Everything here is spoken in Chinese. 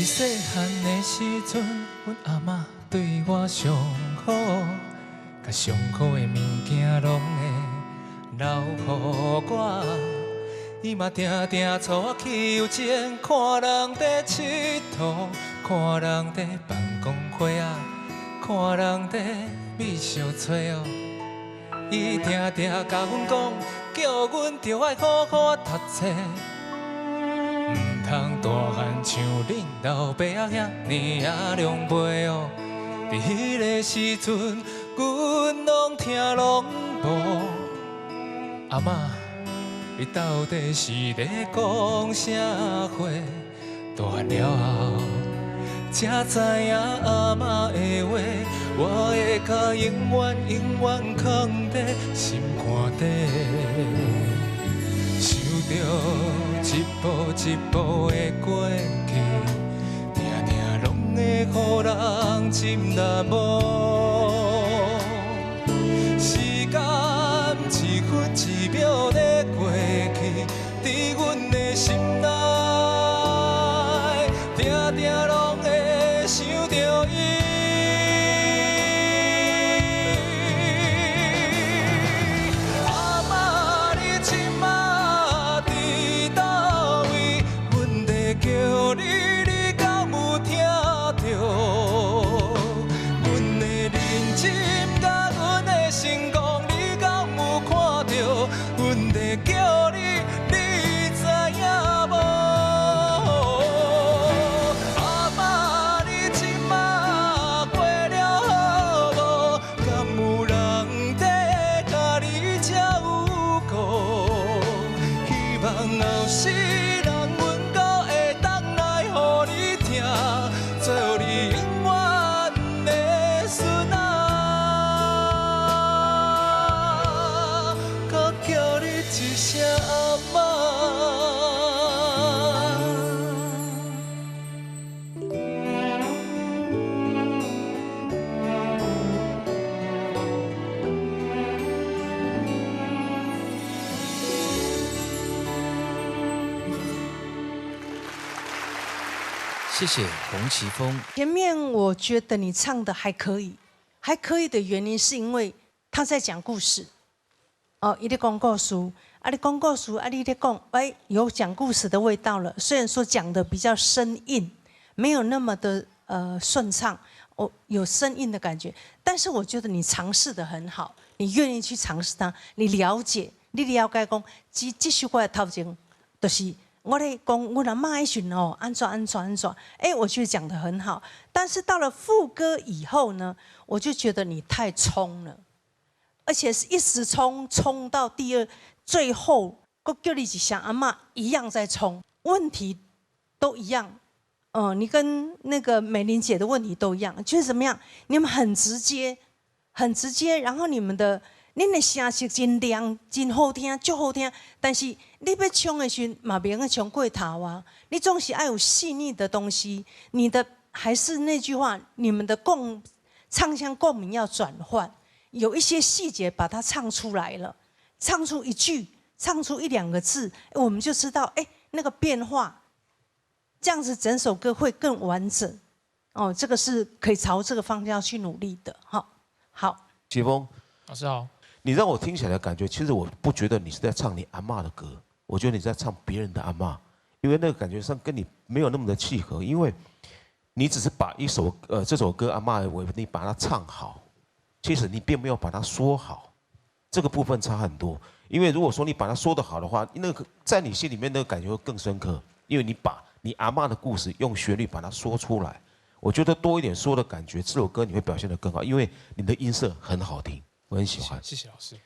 细汉的时阵，阮阿嬷对我上好，甲上好的物件拢会留予我。伊嘛定定带我去游前，看人在佚佗，看人在办公会啊，看人在美小吹哦。伊定定甲阮讲，叫阮着爱好好读册。 唔通大汉像恁老爸仔遐尼啊凉杯哦，伫迄个时阵，阮拢听拢无。阿嬷，你到底是咧讲啥话？大汉了后，才知影阿嬷的话，我会甲永远永远藏在心肝底。 想着一步一步的过去，定定拢会予人心难无。时间一分一秒的过去，伫阮的心内，定定拢会想着伊。 叫你，你敢有听着？阮的认真甲阮的成功，你敢有看着？阮在叫你，你知影无？阿嬷，你即马过了好无？敢有人在甲你照顾？希望后世。 做你永远的孙仔，搁叫你一声阿嬷。谢谢洪奇峰。前面我觉得你唱的还可以，还可以的原因是因为他在讲故事。哦，伊咧讲故事，啊，你讲故事，啊，你咧讲，哎，有讲故事的味道了。虽然说讲的比较生硬，没有那么的顺畅，哦，有生硬的感觉，但是我觉得你尝试的很好，你愿意去尝试它，你了解讲，这首歌的头前就是。 我咧讲，我阿妈迄阵哦，安怎，哎，我觉得讲得很好。但是到了副歌以后呢，我就觉得你太冲了，而且是一直冲到最后，我叫你一声阿妈一样在冲，问题都一样。你跟那个美玲姐的问题都一样，就是怎么样？你们很直接，然后恁的声色真亮，真好听，足好听。但是你要唱的时候，嘛别个唱过头啊！你总是爱有细腻的东西。你的还是那句话，你们的唱腔共鸣要转换，有一些细节把它唱出来了，唱出一句，唱出一两个字，我们就知道，哎，那个变化，这样子整首歌会更完整。哦，这个是可以朝这个方向去努力的。好，奇峰老师好。 你让我听起来的感觉，其实我不觉得你是在唱你阿嬷的歌，我觉得你在唱别人的阿嬷，因为那个感觉上跟你没有那么的契合，因为你只是把这首歌阿嬷你把它唱好，其实你并没有把它说好，这个部分差很多。因为如果说你把它说得好的话，那个在你心里面那个感觉会更深刻，因为你把你阿嬷的故事用旋律把它说出来，我觉得多一点说的感觉，这首歌你会表现得更好，因为你的音色很好听。 我很喜欢，谢谢老师。